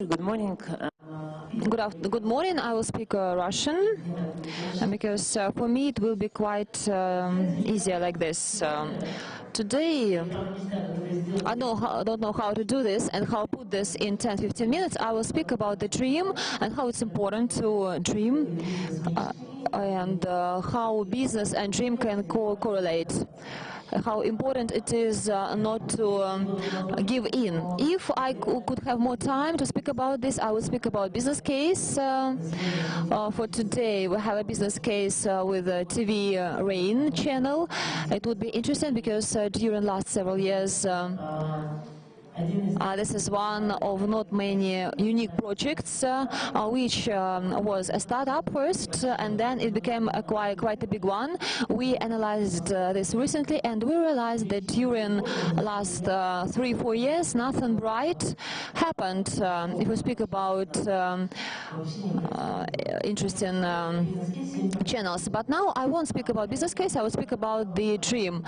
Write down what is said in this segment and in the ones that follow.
Good morning. Good morning. I will speak Russian because for me it will be quite easier like this. Today, I don't know how to do this and how to put this in 10-15 minutes. I will speak about the dream and how it's important to dream and how business and dream can correlate. How important it is not to give in. If I could have more time to speak about this, I would speak about business case. For today, we have a business case with a TV Rain channel. It would be interesting because during last several years, this is one of not many unique projects which was a startup first and then it became quite a big one. We analyzed this recently and we realized that during last 3-4 years nothing bright happened. If we speak about interesting channels, but now I won't speak about business case, I will speak about the dream.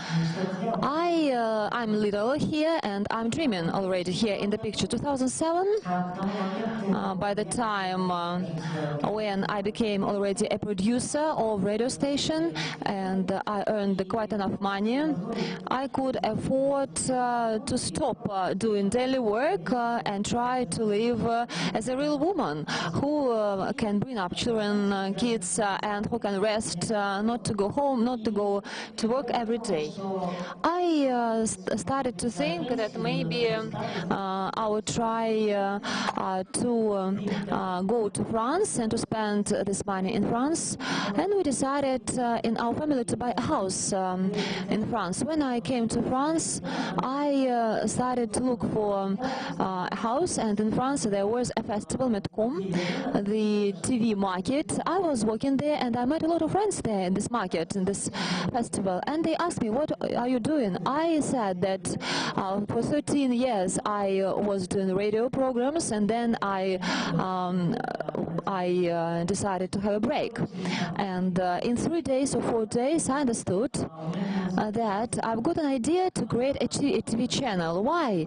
I'm little here and I'm dreaming already here in the picture. 2007, by the time when I became already a producer of radio station and I earned quite enough money, I could afford to stop doing daily work and try to live as a real woman who can bring up children, kids, and who can rest, not to go home, not to go to work every day. I started to think that maybe I would try to go to France and to spend this money in France, and we decided in our family to buy a house in France. When I came to France, I started to look for a house, and in France there was a festival, Metcom, the TV market. I was working there and I met a lot of friends there in this market, in this festival, and they asked me, what are you doing? I said that for 13 years I was doing radio programs, and then I decided to have a break. And in 3 days or 4 days I understood that I've got an idea to create a TV channel. Why?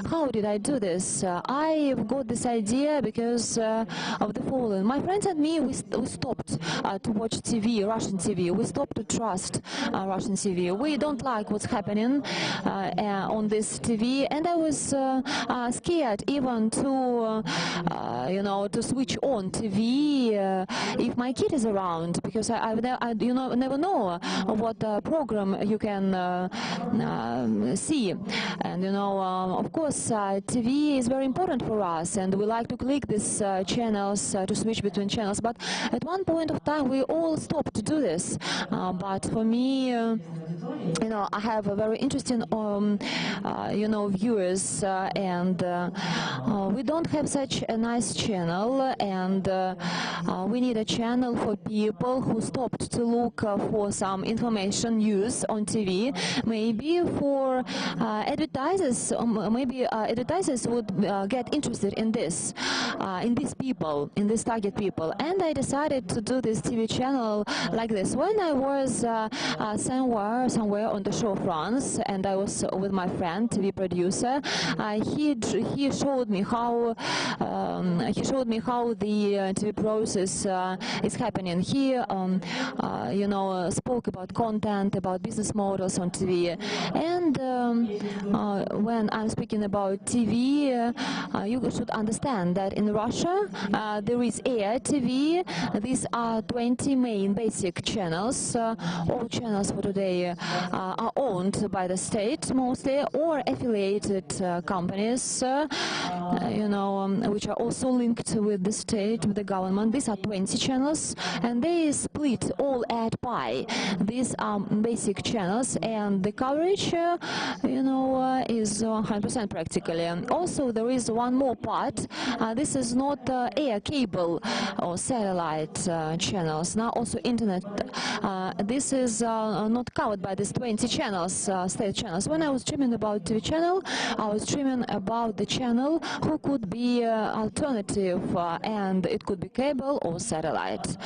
How did I do this? I've got this idea because of the following. My friends and me, we stopped to watch TV, Russian TV. We stopped to trust Russian TV. We don't like what's happening on this TV, and I was scared even to, to switch on TV if my kid is around, because I never know what program you can see. And of course, TV is very important for us, and we like to click these channels to switch between channels. But at one point of time, we all stopped to do this. But for me, I have a very interesting, viewers, and we don't have such a nice channel, and we need a channel for people who stopped to look for some information, news on TV. Maybe for advertisers, maybe advertisers would get interested in this, in these people, in this target people. And I decided to do this TV channel like this. When I was somewhere on the shore of France, and I was with my friend, TV producer, he showed me how the TV process is happening. He spoke about content, about business models on TV. And when I'm speaking about TV, you should understand that in Russia there is air TV. These are 20 main basic channels. All channels for today are owned by the state mostly, or affiliated companies, which are also linked with the state, with the government. These are 20 channels, and they split all at pie. These are basic channels, and the coverage, is 100% practically. Also, there is one more part. This is not air cable or satellite channels. Now, also internet. This is not covered by these 20 channels, state channels. When I was dreaming about TV channel, I was dreaming about the channel who could be alternative, and it could be cable or satellite.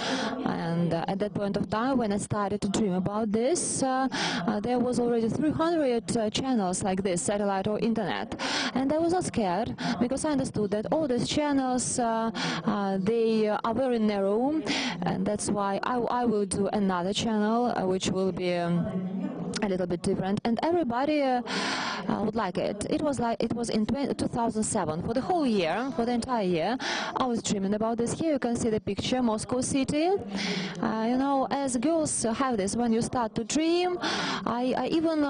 And at that point of time, when I started to dream about this, there was already 300 channels like this, satellite or internet. And I was not scared, because I understood that all these channels, they are very narrow, and that's why I will do another channel, which will be a little bit different, and everybody would like it. It was in 2007. For the whole year, for the entire year, I was dreaming about this. Here you can see the picture, Moscow city. You know, as girls have this, when you start to dream, I even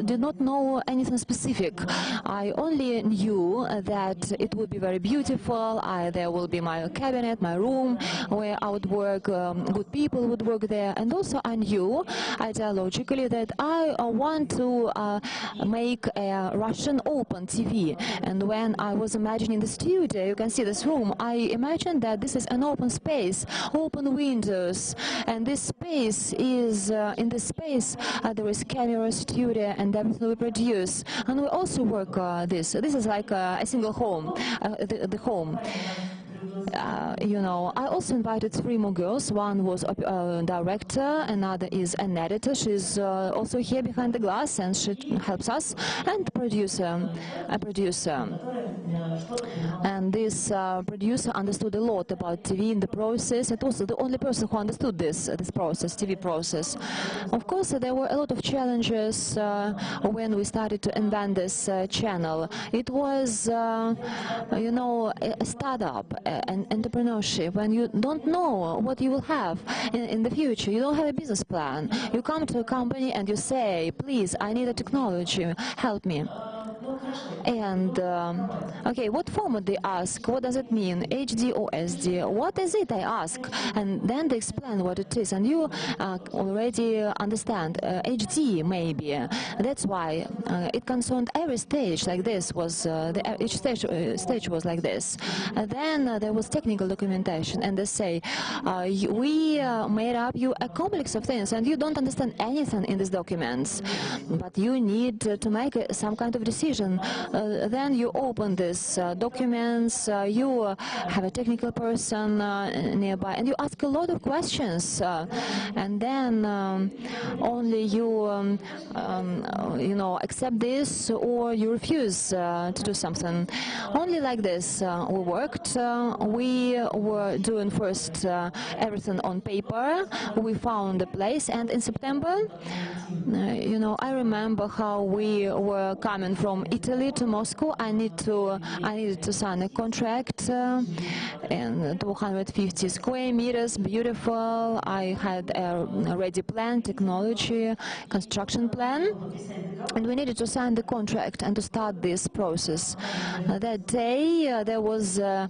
did not know anything specific. I only knew that it would be very beautiful. There will be my cabinet, my room, where I would work, good people would work there, and also I knew ideologically that I want to make a Russian open TV. And when I was imagining the studio, you can see this room, I imagined that this is an open space, open windows, and this space is, in this space there is camera, studio, and everything we produce. And we also work this is like a single home, the home. You know, I also invited 3 more girls. One was a director, another is an editor. She's also here behind the glass, and she helps us, and a producer. And this producer understood a lot about TV in the process. It was the only person who understood this process, TV process. Of course, there were a lot of challenges when we started to invent this channel. It was, you know, a startup, an entrepreneurship, when you don't know what you will have in the future. You don't have a business plan. You come to a company and you say, please, I need a technology, help me. And okay, what format they ask, what does it mean, HD or SD, what is it, I ask, and then they explain what it is, and you already understand, HD maybe. That's why it concerned every stage like this, was each stage was like this. Then there was technical documentation, and they say, we made up you a complex of things, and you don't understand anything in these documents, but you need to make some kind of decision. Then you open these documents, you have a technical person nearby, and you ask a lot of questions, and then only you you know, accept this, or you refuse to do something. Only like this we worked. We were doing first everything on paper. We found a place, and in September, you know, I remember how we were coming from Italy to Moscow. I needed to sign a contract in 250 square meters, beautiful. I had a ready plan, technology, construction plan, and we needed to sign the contract and to start this process. That day there was a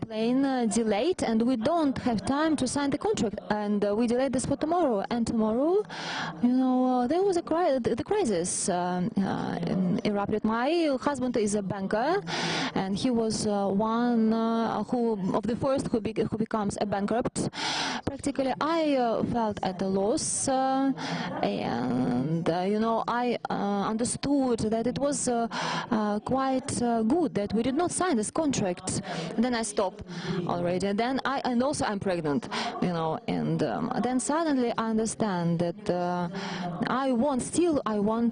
plane delayed, and we don't have time to sign the contract, and we delayed this for tomorrow. And tomorrow, you know, there was a crisis erupted. My husband is a banker, and he was one of the first who becomes a bankrupt. Practically, I felt at a loss, and you know, I understood that it was quite good that we did not sign this contract. Then I stopped already. Then and also I'm pregnant, you know, and then suddenly I understand that I want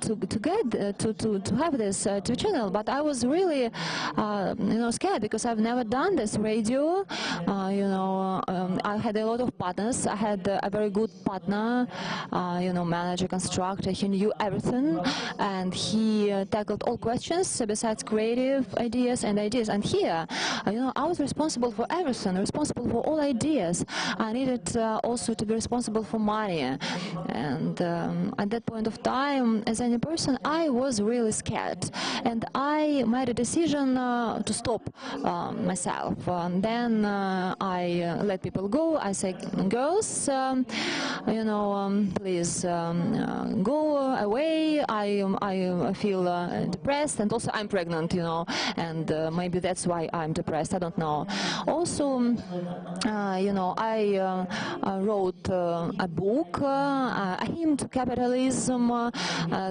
to get to have this TV channel, but I was really you know, scared, because I've never done this radio. You know, I had a lot of partners. I had a very good partner, you know, manager, constructor. He knew everything, and he tackled all questions besides creative ideas. And here, you know, I was responsible for everything, responsible for all ideas. I needed also to be responsible for money, and at that point of time, as any person, I was really scared, and I made a decision to stop myself. Then I let people go. I say, girls, you know, please go away. I feel depressed, and also I'm pregnant, you know, and maybe that's why I'm depressed. I don't know. Also, you know, I wrote a book, a hymn to capitalism,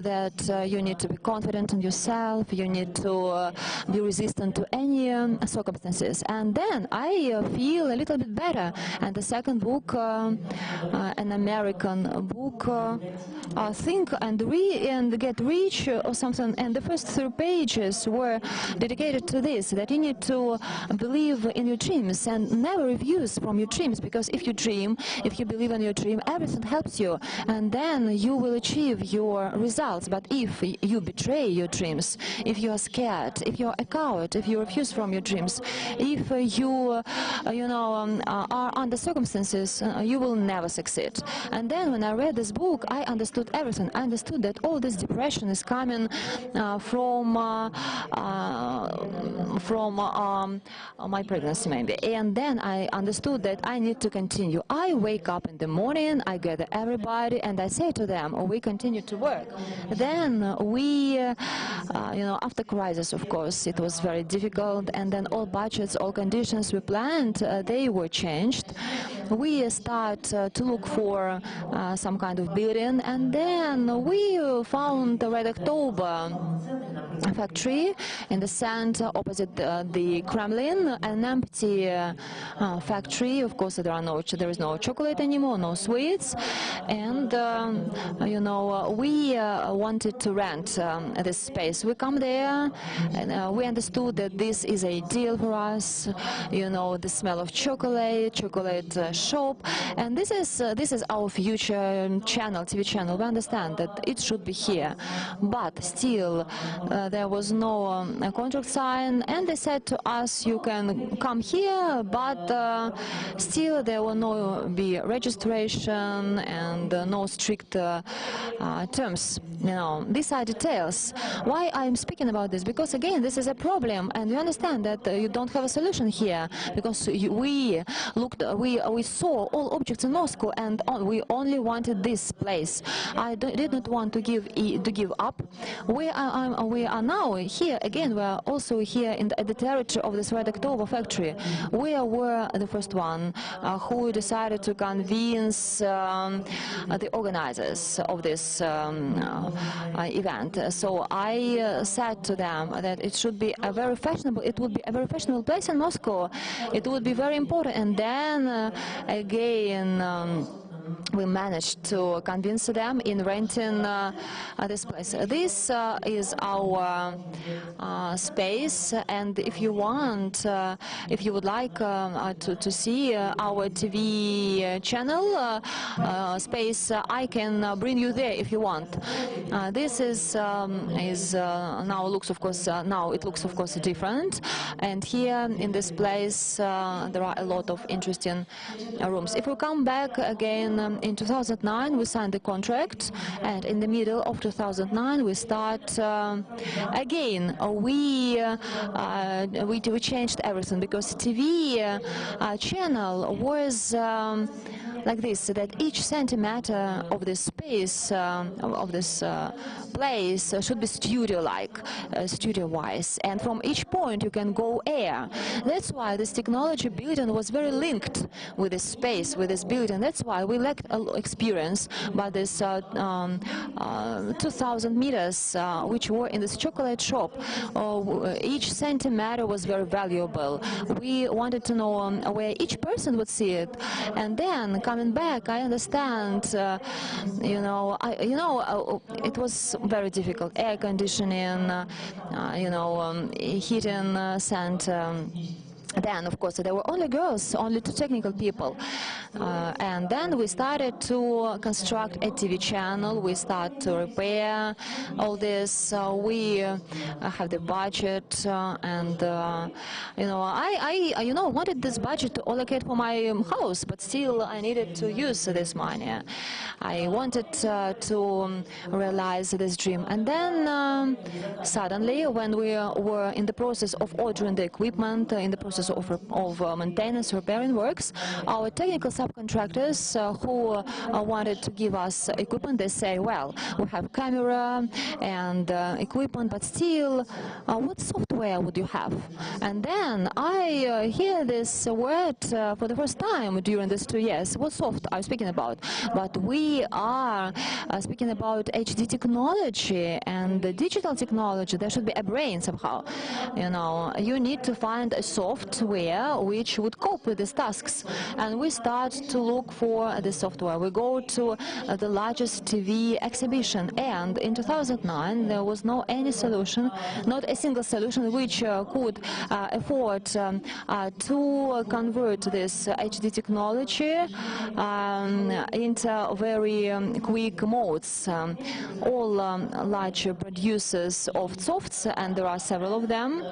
that you need to be confident in yourself. yourself, you need to be resistant to any circumstances. And then I feel a little bit better. And the second book, an American book, Think and Get Rich or something, and the first 3 pages were dedicated to this, that you need to believe in your dreams and never refuse from your dreams, because if you dream, if you believe in your dream, everything helps you, and then you will achieve your results. But if you betray your dreams, if you are scared, if you are a coward, if you refuse from your dreams, if you are under circumstances, you will never succeed. And then when I read this book, I understood everything. I understood that all this depression is coming from my pregnancy, maybe. And then I understood that I need to continue. I wake up in the morning, I gather everybody, and I say to them, we continue to work. Then we, after crisis, of course, it was very difficult, and then all budgets, all conditions we planned, they were changed. We start to look for some kind of building, and then we found the Red October factory in the center opposite the Kremlin, an empty factory. Of course, there is no chocolate anymore, no sweets, and we wanted to rent this space. We come there, and we understood that this is a deal for us. The smell of chocolate shop, and this is our future channel, TV channel. We understand that it should be here, but still there was no contract signed, and they said to us, you can come here, but still there will no be registration and no strict terms. These are details. Why I'm speaking about this? Because again, this is a problem, and we understand that you don't have a solution here, because we saw all objects in Moscow, and we only wanted this place. I did not want to give up. We are now here again. We are also here at the territory of this Red October factory. We were the first one who decided to convince the organizers of this event. So I said to them that it should be a very fashionable. It would be a very fashionable place in Moscow. It would be very important. And then again. We managed to convince them in renting this place. This is our space, and if you want, if you would like to see our TV channel space, I can bring you there if you want. This is now looks, of course, different, and here in this place there are a lot of interesting rooms. If we come back again. In 2009 we signed the contract, and in the middle of 2009 we start again. We changed everything, because TV channel was like this, that each centimeter of this space, of this place, should be studio-like, studio-wise, and from each point you can go air. That's why this technology building was very linked with this space, with this building. That's why we lacked experience, but this 2,000 meters which were in this chocolate shop, each centimeter was very valuable. We wanted to know where each person would see it, and then coming back, I understand. It was very difficult. Air conditioning, heating, sand. Then, of course, there were only girls, only 2 technical people. And then we started to construct a TV channel. We start to repair all this. We have the budget, and I wanted this budget to allocate for my house, but still I needed to use this money. I wanted to realize this dream. And then suddenly, when we were in the process of ordering the equipment, in the process process of maintenance, repairing works. Our technical subcontractors who wanted to give us equipment, they say, well, we have camera and equipment, but still, what software would you have? And then I hear this word for the first time during these 2 years. What soft are you speaking about? But we are speaking about HD technology and the digital technology. There should be a brain somehow. You know, you need to find a software which would cope with these tasks. And we start to look for the software. We go to the largest TV exhibition, and in 2009 there was no any solution, not a single solution which could afford to convert this HD technology into very quick modes. All large producers of softs, and there are several of them,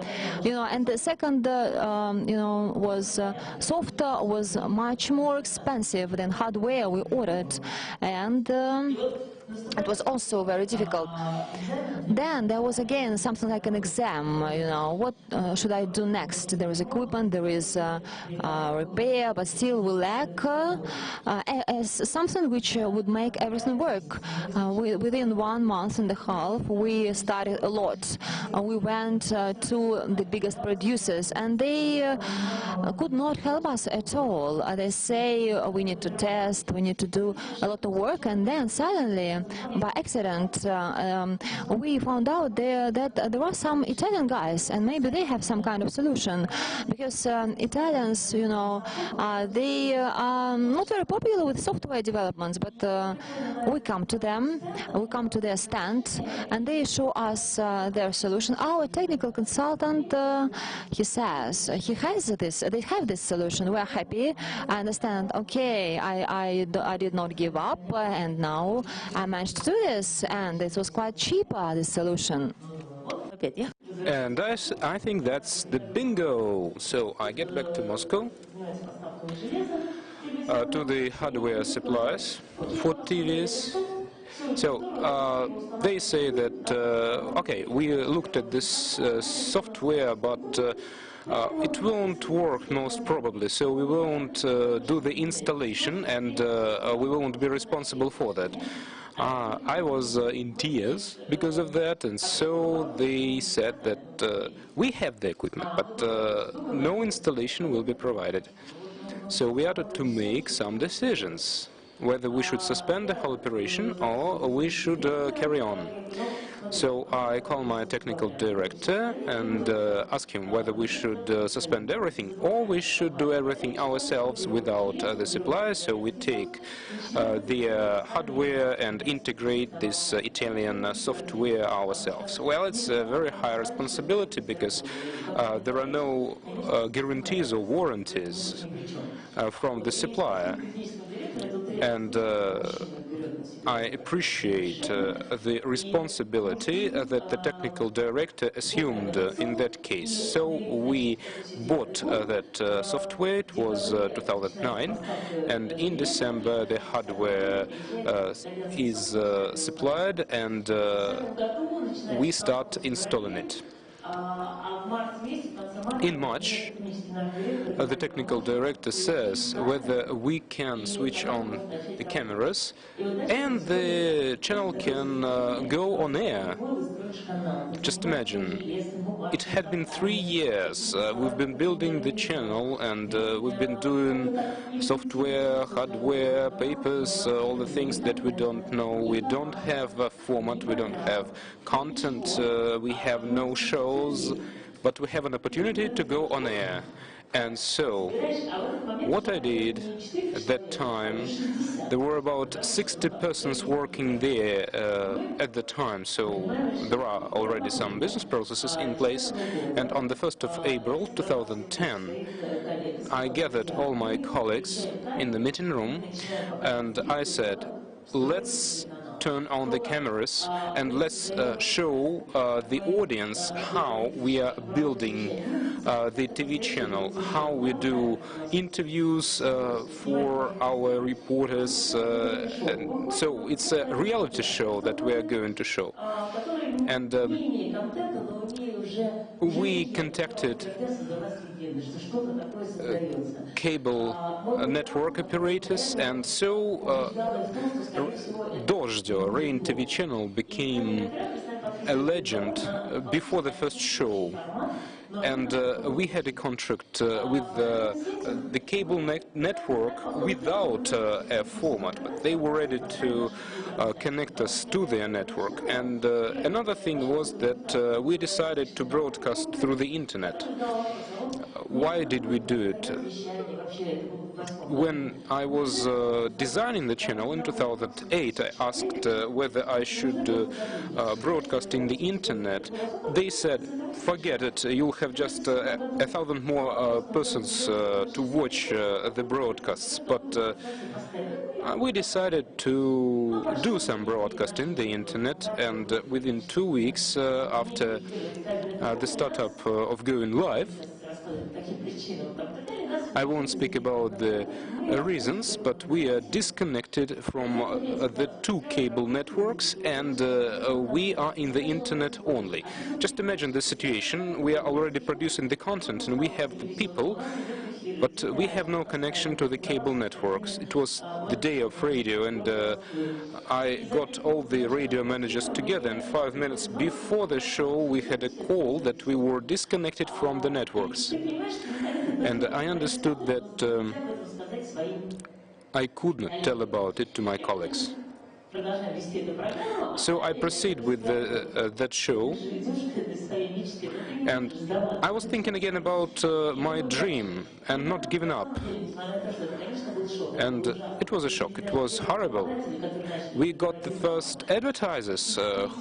you know. And the second, you know, was software was much more expensive than hardware we ordered, and it was also very difficult. Then there was again something like an exam, you know, what should I do next? There is equipment, there is repair, but still we lack as something which would make everything work. Within 1.5 months, we started a lot. We went to the biggest producers, and they could not help us at all. They say we need to test, we need to do a lot of work, and then suddenly, by accident, we found out that there are some Italian guys, and maybe they have some kind of solution, because Italians, you know, they are not very popular with software developments, but we come to them, we come to their stand, and they show us their solution. Our technical consultant, he says, he has this, they have this solution, we are happy, I understand, okay, I did not give up, and now I managed to do this, and it was quite cheaper, this solution. And I think that's the bingo. So I get back to Moscow, to the hardware suppliers for TVs. So they say that, okay, we looked at this software, but it won't work most probably, so we won't do the installation, and we won't be responsible for that. I was in tears because of that, and so they said that we have the equipment, but no installation will be provided. So we had to make some decisions, whether we should suspend the whole operation or we should carry on. So I call my technical director and ask him whether we should suspend everything or we should do everything ourselves without the supplier. So we take the hardware and integrate this Italian software ourselves. Well, it's a very high responsibility because there are no guarantees or warranties from the supplier. And I appreciate the responsibility that the technical director assumed in that case. So we bought that software. It was 2009, and in December the hardware is supplied, and we start installing it. In March, the technical director says whether we can switch on the cameras and the channel can go on air. Just imagine, it had been 3 years. We've been building the channel, and we've been doing software, hardware, papers, all the things that we don't know. We don't have a format, we don't have content, we have no shows, but we have an opportunity to go on air. And so, what I did at that time, there were about 60 persons working there at the time, so there are already some business processes in place. And on the 1st of April 2010, I gathered all my colleagues in the meeting room, and I said, let's turn on the cameras and let's show the audience how we are building the TV channel, how we do interviews for our reporters. And so it's a reality show that we are going to show. And we contacted cable network operators, and so Dozhd, Rain TV channel, became a legend before the first show. And we had a contract with the cable network without a format, but they were ready to connect us to their network. And another thing was that we decided to broadcast through the internet. Why did we do it? When I was designing the channel in 2008, I asked whether I should broadcast in the internet. They said, forget it, you'll have just 1,000 more persons to watch the broadcasts. But we decided to do some broadcast in the internet, and within 2 weeks after the startup of going live, I won't speak about the reasons, but we are disconnected from the two cable networks, and we are in the internet only. Just imagine the situation. We are already producing the content and we have the people, but we have no connection to the cable networks. It was the day of radio, and I got all the radio managers together, and 5 minutes before the show we had a call that we were disconnected from the networks. And I understood that I could not tell about it to my colleagues. So I proceed with that show, and I was thinking again about my dream and not giving up. And it was a shock. It was horrible. We got the first advertisers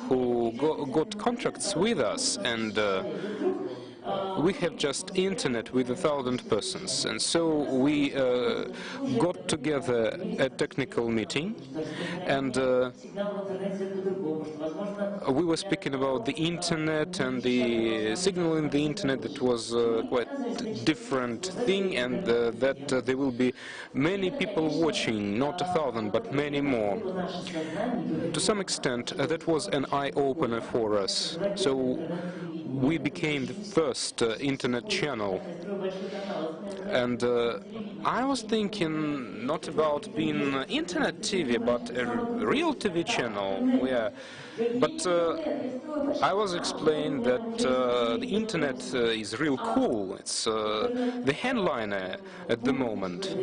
who got contracts with us, and we have just internet with 1,000 persons, and so we got together a technical meeting, and we were speaking about the internet and the signal in the internet. That was quite different thing, and that there will be many people watching, not 1,000 but many more. To some extent that was an eye-opener for us. So we became the first internet channel, and I was thinking not about being internet TV, but a real TV channel. But I was explained that the internet is real cool. It's the headliner at the moment.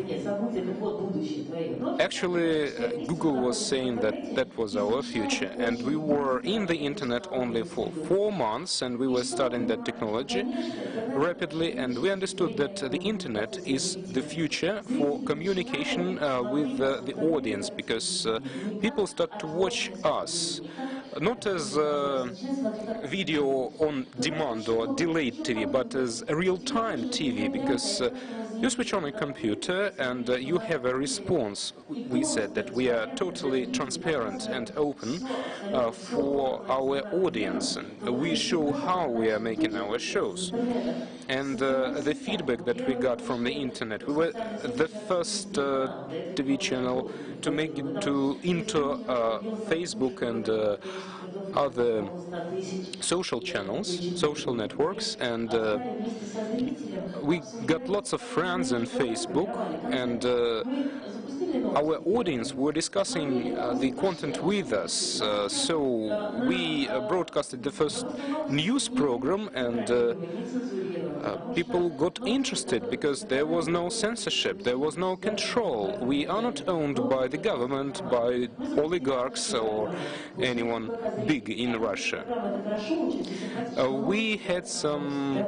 Actually, Google was saying that that was our future, and we were in the internet only for 4 months, and we were studying that technology rapidly, and we understood that the internet is the future for communication with the audience, because people start to watch us not as video on demand or delayed TV, but as a real-time TV, because you switch on a computer and you have a response. We said that we are totally transparent and open for our audience, and we show how we are making our shows. And the feedback that we got from the internet, we were the first TV channel to make it into Facebook and other social channels, social networks, and we got lots of friends on Facebook, and our audience were discussing the content with us. So we broadcasted the first news program, and people got interested because there was no censorship, there was no control. We are not owned by the government, by oligarchs or anyone big in Russia. We had some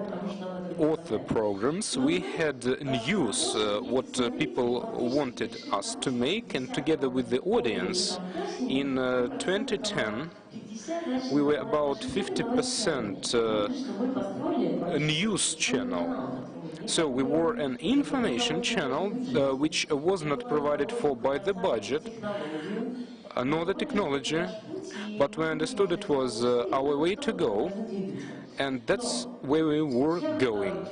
author programs, we had news, what people wanted us to make, and together with the audience, in 2010, we were about 50% news channel. So we were an information channel which was not provided for by the budget, nor the technology, but we understood it was our way to go, and that's where we were going.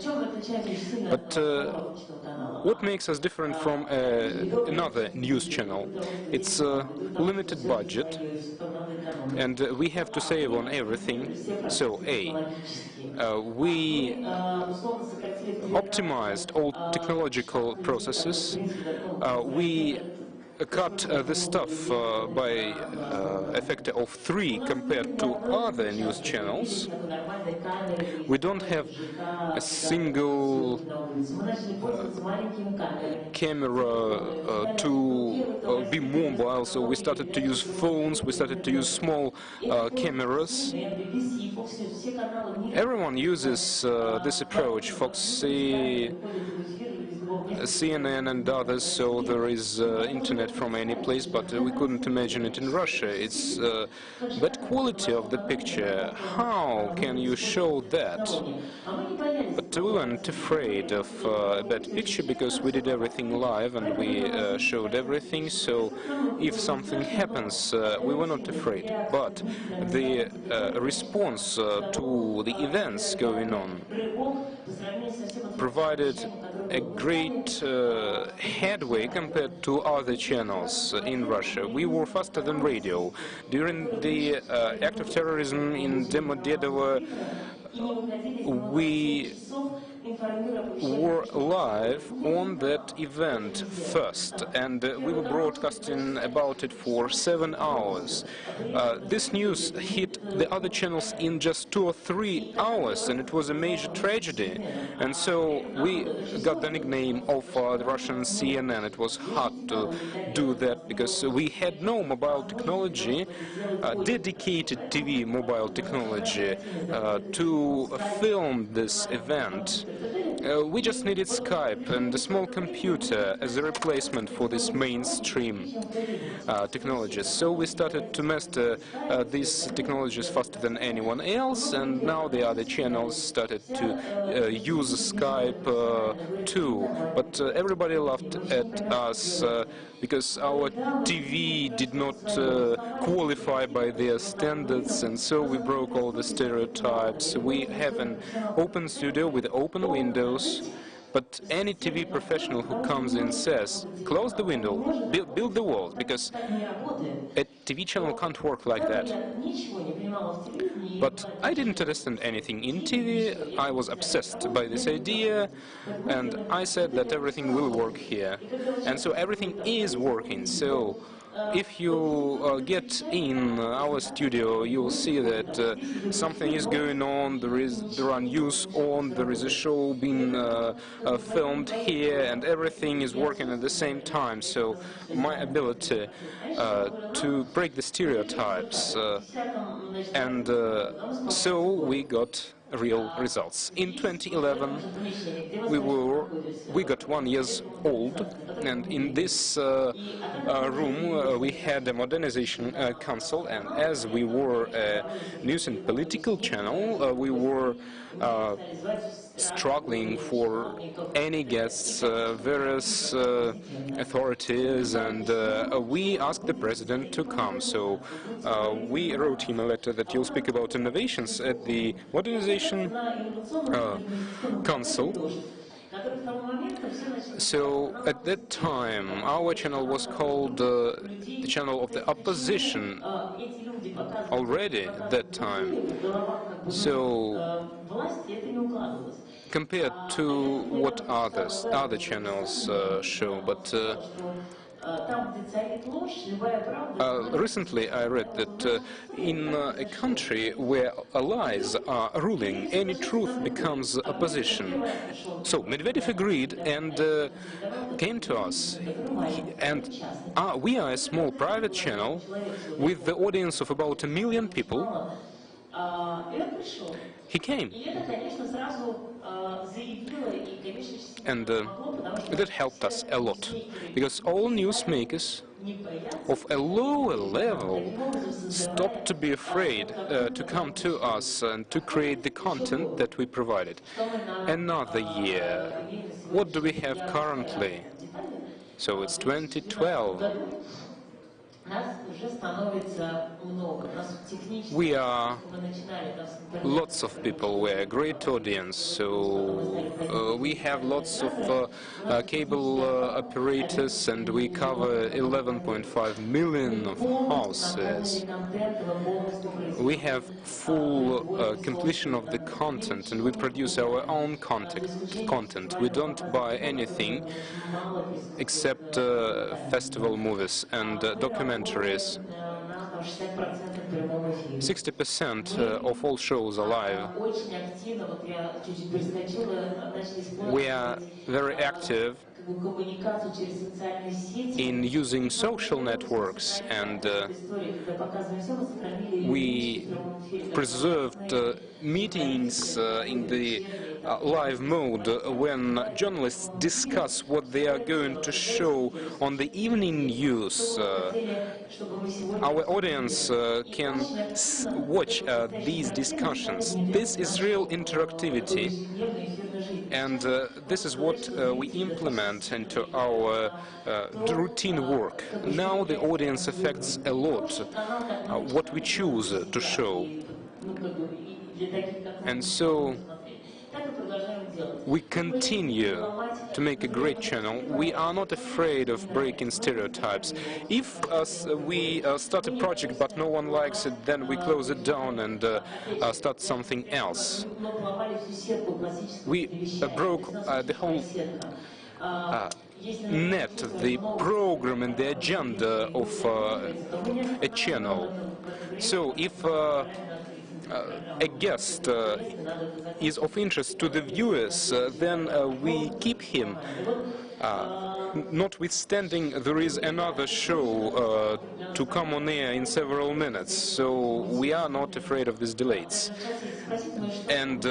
But what makes us different from another news channel? It's a limited budget, and we have to save on everything. So A, We optimized all technological processes. We cut the stuff by a factor of 3 compared to other news channels. We don't have a single camera to be mobile, so we started to use phones, we started to use small cameras. Everyone uses this approach, Foxy, CNN and others, so there is internet from any place, but we couldn't imagine it in Russia. It's bad quality of the picture. How can you show that? But we weren't afraid of a bad picture because we did everything live and we showed everything, so if something happens, we were not afraid. But the response to the events going on provided a great headway compared to other channels in Russia. We were faster than radio. During the act of terrorism in Domodedovo, we were live on that event first, and we were broadcasting about it for 7 hours. This news hit the other channels in just 2 or 3 hours, and it was a major tragedy. And so we got the nickname of the Russian CNN. It was hard to do that because we had no mobile technology, dedicated TV mobile technology to film this event. We just needed Skype and a small computer as a replacement for this mainstream technologies. So we started to master these technologies faster than anyone else, and now the other channels started to use Skype too. But everybody laughed at us because our TV did not qualify by their standards, and so we broke all the stereotypes. We have an open studio with open windows, but any TV professional who comes in says, close the window, build the walls, because a TV channel can't work like that. But I didn't understand anything in TV. I was obsessed by this idea, and I said that everything will work here. And so everything is working. So if you get in our studio, you'll see that something is going on, there are news on, there is a show being filmed here, and everything is working at the same time. So my ability to break the stereotypes, and so we got real results. In 2011, we got 1 year old, and in this room we had a modernization council, and as we were a news and political channel, we were struggling for any guests, various authorities, and we asked the president to come. So we wrote him a letter that you'll speak about innovations at the Modernization Council. So at that time our channel was called the channel of the opposition already at that time. So compared to what other channels show, but recently I read that in a country where lies are ruling, any truth becomes opposition. So Medvedev agreed and came to us. And we are a small private channel with the audience of about 1 million people. He came. And that helped us a lot, because all newsmakers of a lower level stopped to be afraid to come to us and to create the content that we provided. Another year. What do we have currently? So it's 2012. we are lots of people, we're a great audience, so we have lots of cable operators, and we cover 11.5 million of houses. We have full completion of the content, and we produce our own content. We don't buy anything except festival movies and documentaries. 60% of all shows are live. We are very active in using social networks, and we preserved meetings in the live mode when journalists discuss what they are going to show on the evening news. Our audience can watch these discussions. This is real interactivity, and this is what we implement into our routine work. Now the audience affects a lot what we choose to show, and so we continue to make a great channel. We are not afraid of breaking stereotypes. If we start a project but no one likes it, then we close it down and start something else. We broke the whole net, the program and the agenda of a channel. So if a guest is of interest to the viewers, then we keep him. Notwithstanding, there is another show to come on air in several minutes, so we are not afraid of these delays. And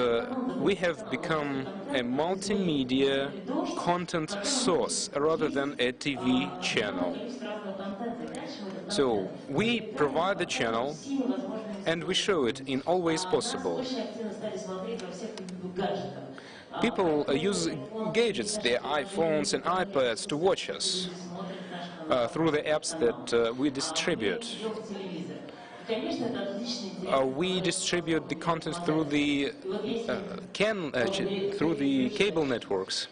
we have become a multimedia content source rather than a TV channel. So we provide the channel and we show it in all ways possible. People use gadgets, their iPhones and iPads, to watch us through the apps that we distribute. We distribute the content through the cable networks.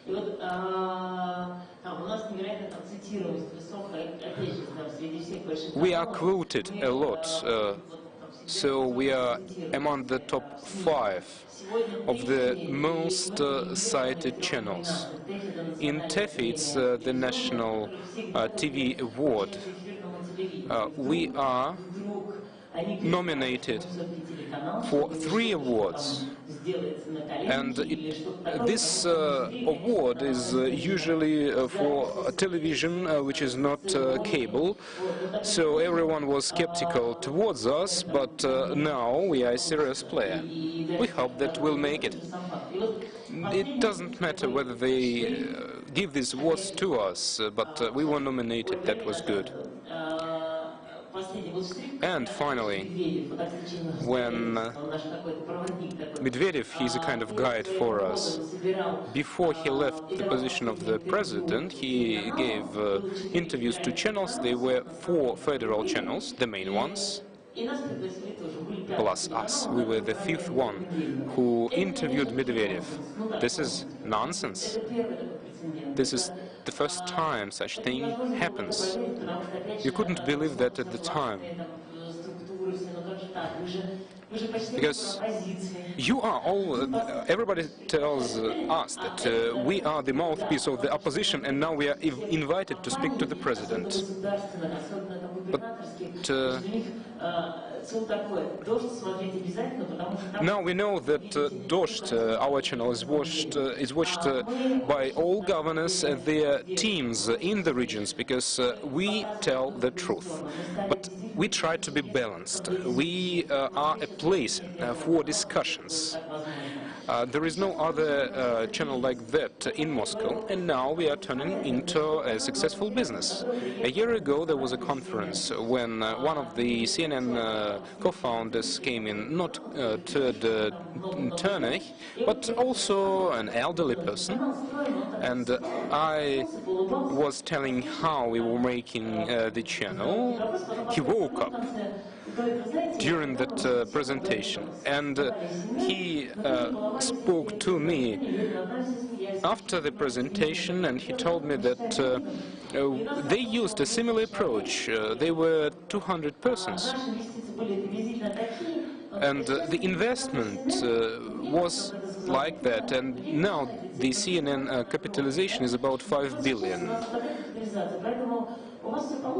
We are quoted a lot, so we are among the top 5 of the most cited channels. In TEFI, it's the National TV Award. We are nominated for 3 awards, and this award is usually for television, which is not cable, so everyone was skeptical towards us, but now we are a serious player. We hope that we'll make it. It doesn't matter whether they give these awards to us, but we were nominated. That was good. And finally, when Medvedev, he's a kind of guide for us. Before he left the position of the president, he gave interviews to channels. They were 4 federal channels, the main ones, plus us. We were the 5th one who interviewed Medvedev. This is nonsense. This is the first time such thing happens. You couldn't believe that at the time. Because you are all, everybody tells us that we are the mouthpiece of the opposition, and now we are invited to speak to the president. But now we know that Dozhd, our channel, is watched by all governors and their teams in the regions, because we tell the truth. But we try to be balanced. We are a place for discussions. There is no other channel like that in Moscow, and now we are turning into a successful business. A year ago there was a conference when one of the CNN co-founders came in, not third turner, but also an elderly person, and I was telling how we were making the channel. He woke up during that presentation, and he spoke to me after the presentation, and he told me that they used a similar approach. They were 200 persons, and the investment was like that, and now the CNN capitalization is about 5 billion.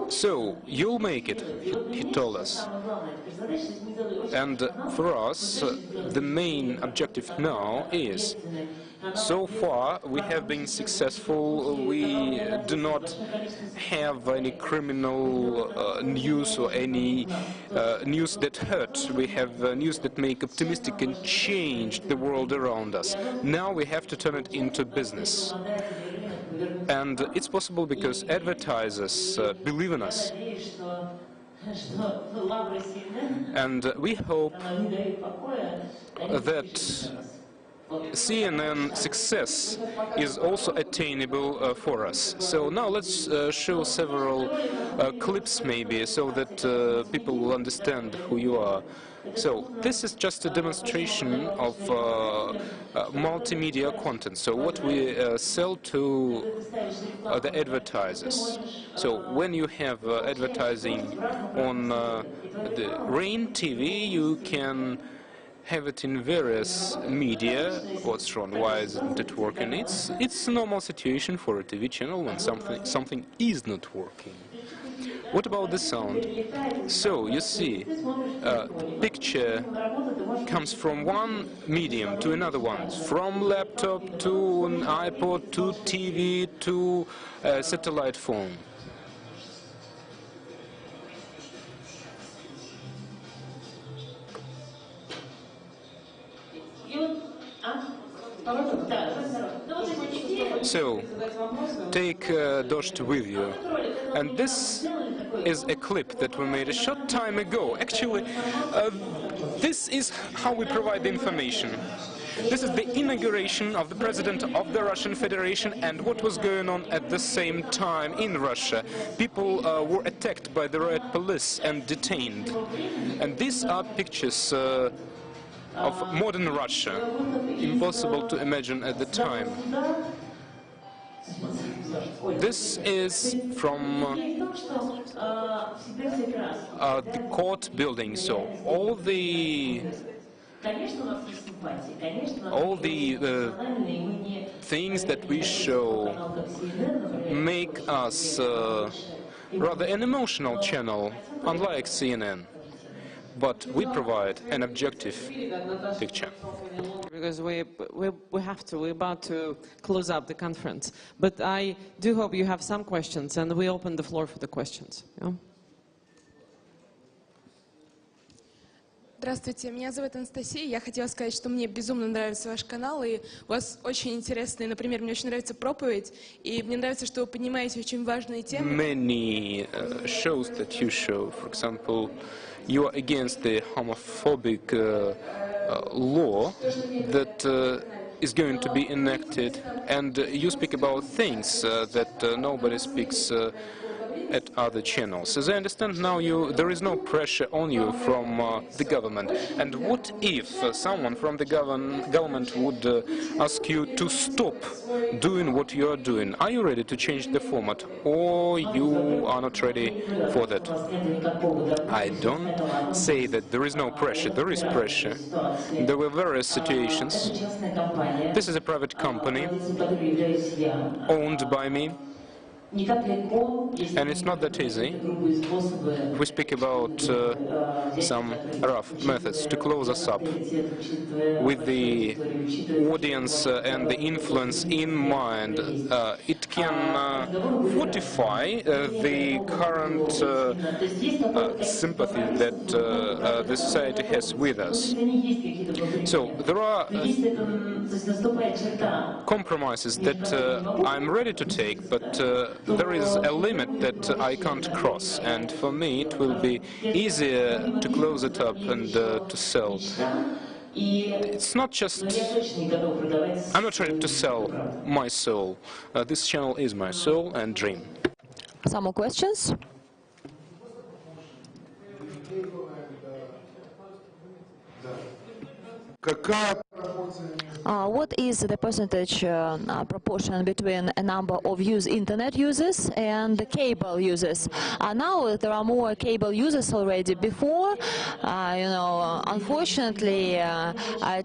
So, you'll make it, he told us. And for us, the main objective now is, so far we have been successful. We do not have any criminal news or any news that hurt. We have news that make optimistic and change the world around us. Now we have to turn it into business. And it's possible because advertisers believe in us. And we hope that CNN success is also attainable for us. So now let's show several clips maybe so that people will understand who you are. So this is just a demonstration of multimedia content. So what we sell to the advertisers. So when you have advertising on the Rain TV, you can have it in various media. What's wrong? Why isn't it working? It's a normal situation for a TV channel when something is not working. What about the sound? So you see, the picture comes from one medium to another one, from laptop to an iPod to TV to a satellite phone. So, take DLD with you. And this is a clip that we made a short time ago. Actually, this is how we provide the information. This is the inauguration of the President of the Russian Federation and what was going on at the same time in Russia. People were attacked by the riot police and detained. And these are pictures of modern Russia, impossible to imagine at the time. This is from the court building, so all the things that we show make us rather an emotional channel, unlike CNN. But we provide an objective picture. Because we're about to close up the conference. But I do hope you have some questions, and we open the floor for the questions. Yeah? Здравствуйте, меня зовут Анастасия. Я хотела сказать, что мне безумно нравится ваш канал, и у вас очень интересные, например, мне очень нравится проповедь, и мне нравится, что вы поднимаете очень важные темы. Many shows that you show, for example, you are against the homophobic law that is going to be enacted, and you speak about things that nobody speaks at other channels. As I understand now, there is no pressure on you from the government. And what if someone from the government would ask you to stop doing what you are doing? Are you ready to change the format, or you are not ready for that? I don't say that there is no pressure. There is pressure. There were various situations. This is a private company owned by me. And it's not that easy. We speak about some rough methods to close us up with the audience and the influence in mind. It can fortify the current sympathy that the society has with us. So there are compromises that I'm ready to take, but there is a limit that I can't cross, and for me it will be easier to close it up and to sell. It's not just, I'm not ready to sell my soul. This channel is my soul and dream. Some more questions? What is the percentage proportion between a number of internet users and the cable users? Now there are more cable users already. Before, unfortunately,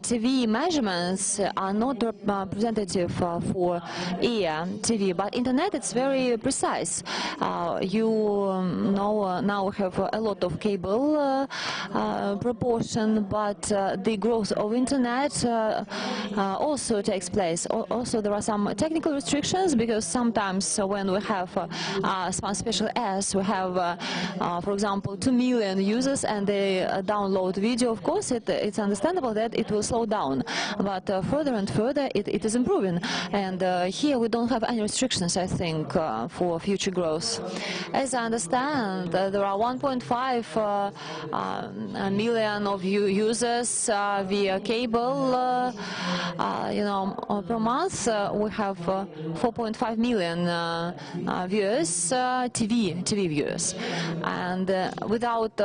TV measurements are not representative for TV, but internet it's very precise. Now have a lot of cable proportion, but the growth of internet also takes place. Also, there are some technical restrictions because sometimes when we have some special ads, we have, for example, 2 million users and they download video. Of course, it's understandable that it will slow down, but further and further it is improving. And here we don't have any restrictions, I think, for future growth. As I understand, there are 1.5 million of users via cable. Per month we have 4.5 million viewers, TV viewers, and without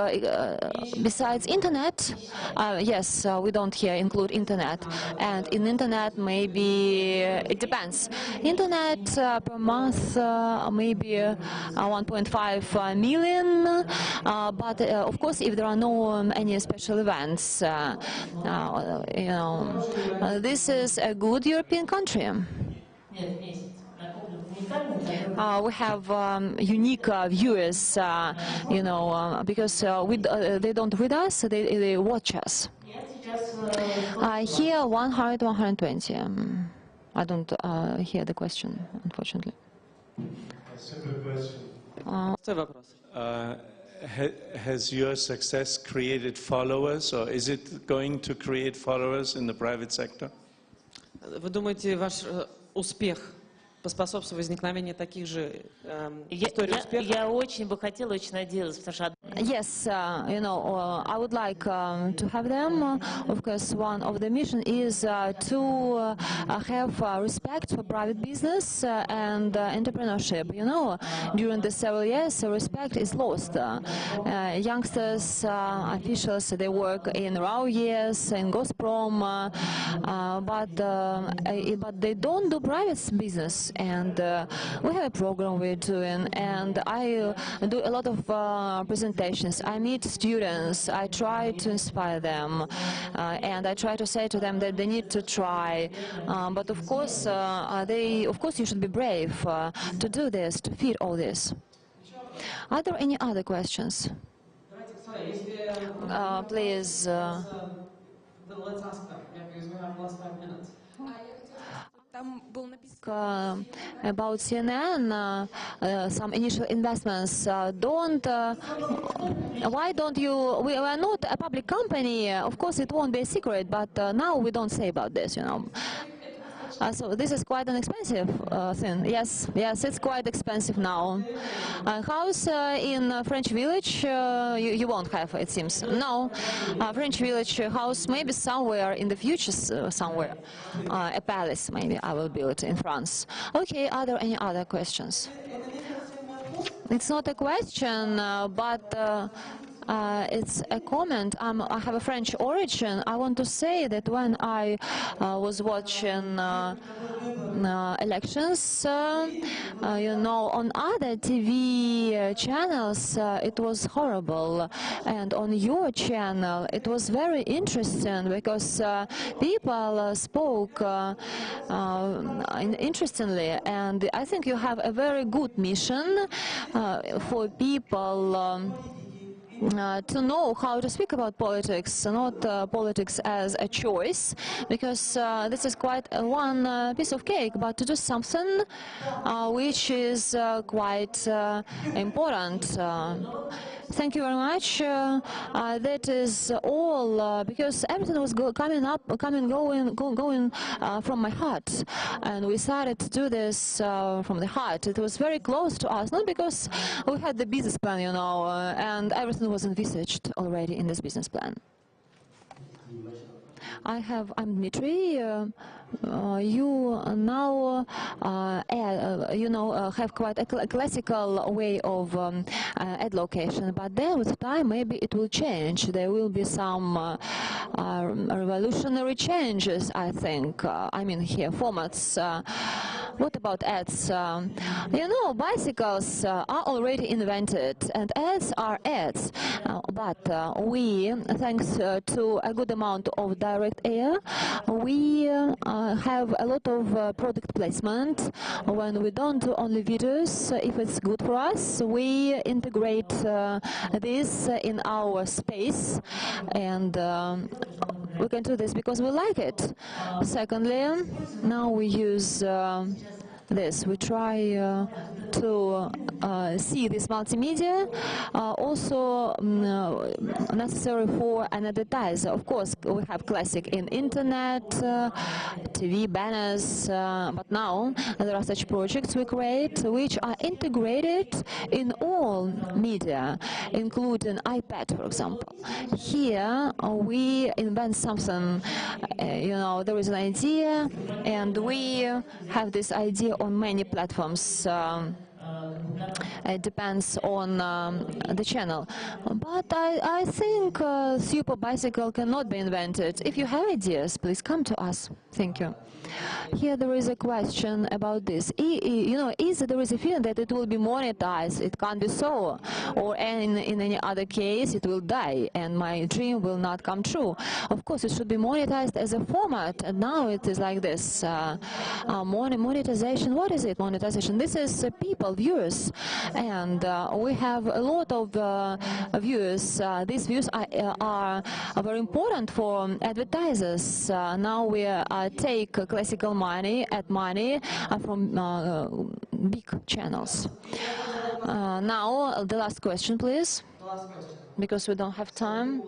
besides internet, yes, we don't here include internet, and in internet maybe it depends. Internet per month maybe 1.5 million, but of course if there are no any special events, this is a good European country. We have unique viewers, because they don't read us, they watch us. Here 100, 120. I don't hear the question, unfortunately. Has your success created followers, or is it going to create followers in the private sector? Вы думаете, ваш успех поспособствует возникновению таких же историй успеха? Я очень бы хотела, очень надеялась, потому что... Yes, I would like to have them. Of course, one of the mission is to have respect for private business and entrepreneurship. During the several years, respect is lost. Youngsters, officials, they work in raw years, in Gazprom, but they don't do private business. And we have a program we're doing, and I do a lot of presentations. I meet students, I try to inspire them, and I try to say to them that they need to try. But of course, you should be brave to do this, to feed all this. Are there any other questions? Please. Let's ask them, because we have last 5 minutes. About CNN, some initial investments. Why don't you? We are not a public company. Of course, it won't be a secret. But now we don't say about this. So this is quite an expensive thing. Yes, it's quite expensive now. A house in French Village, you won't have, it seems. No, French Village house, maybe somewhere in the future, somewhere. A palace, maybe I will build in France. Okay, are there any other questions? It's not a question, but it's a comment. I have a French origin. I want to say that when I was watching elections, you know, on other TV channels, it was horrible. And on your channel, it was very interesting because people spoke interestingly. And I think you have a very good mission for people to know how to speak about politics, not politics as a choice, because this is quite one piece of cake, but to do something which is quite important. Thank you very much. That is all, because everything was going from my heart, and we started to do this from the heart. It was very close to us, not because we had the business plan, you know, and everything was envisaged already in this business plan. I'm Dmitry. You now, you know, have quite a classical way of ad location, but then with time maybe it will change. There will be some revolutionary changes, I think. I mean, here formats. What about ads? You know, bicycles are already invented, and ads are ads. But we, thanks to a good amount of direct air, we have a lot of product placement. When we don't do only videos, if it's good for us, we integrate this in our space, and we can do this because we like it. Secondly, now we use this. We try to see this multimedia also necessary for an advertiser. Of course, we have classic in internet, TV banners, but now there are such projects we create which are integrated in all media, including iPad, for example. Here we invent something, you know, there is an idea, and we have this idea on many platforms. It depends on the channel. But I think super bicycle cannot be invented. If you have ideas, please come to us. Thank you. Here there is a question about this. You know, there is a feeling that it will be monetized. It can't be so. Or in any other case, it will die, and my dream will not come true. Of course, it should be monetized as a format, and now it is like this. Monetization, what is it, monetization? This is people, viewers, and we have a lot of viewers. These views are very important for advertisers. Now we take classical money from big channels. Now the last question, please, because we don't have time.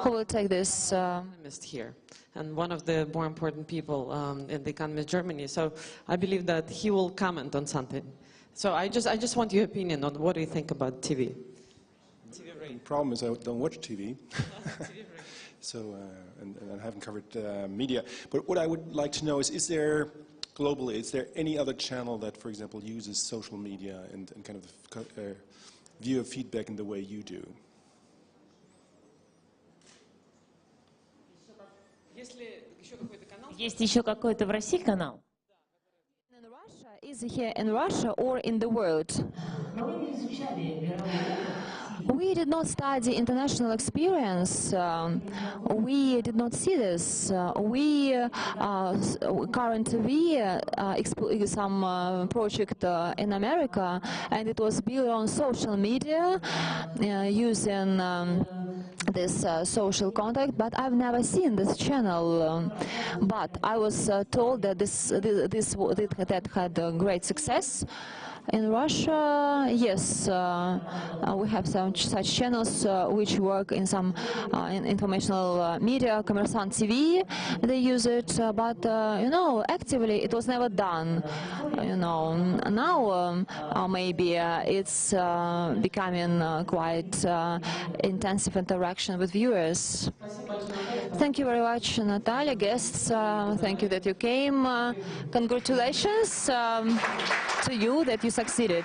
Who will take this? Economist here, and one of the more important people in the Economist Germany. So I believe that he will comment on something. So I just want your opinion on what do you think about TV? The problem is I don't watch TV. So, and I haven't covered media. But what I would like to know is there, globally, is there any other channel that, for example, uses social media and kind of viewer feedback in the way you do? Есть еще какой-то в России канал? In Russia, is here in Russia or in the world? We did not study international experience. We did not see this. We currently explore some project in America, and it was built on social media using this social contact. But I've never seen this channel. But I was told that that had a great success. In Russia, yes, we have some such channels which work in some informational media, Kommersant TV, they use it, but you know, actively it was never done. You know, now maybe it's becoming quite intensive interaction with viewers. Thank you very much, Natalia, guests. Thank you that you came. Congratulations to you that you succeeded.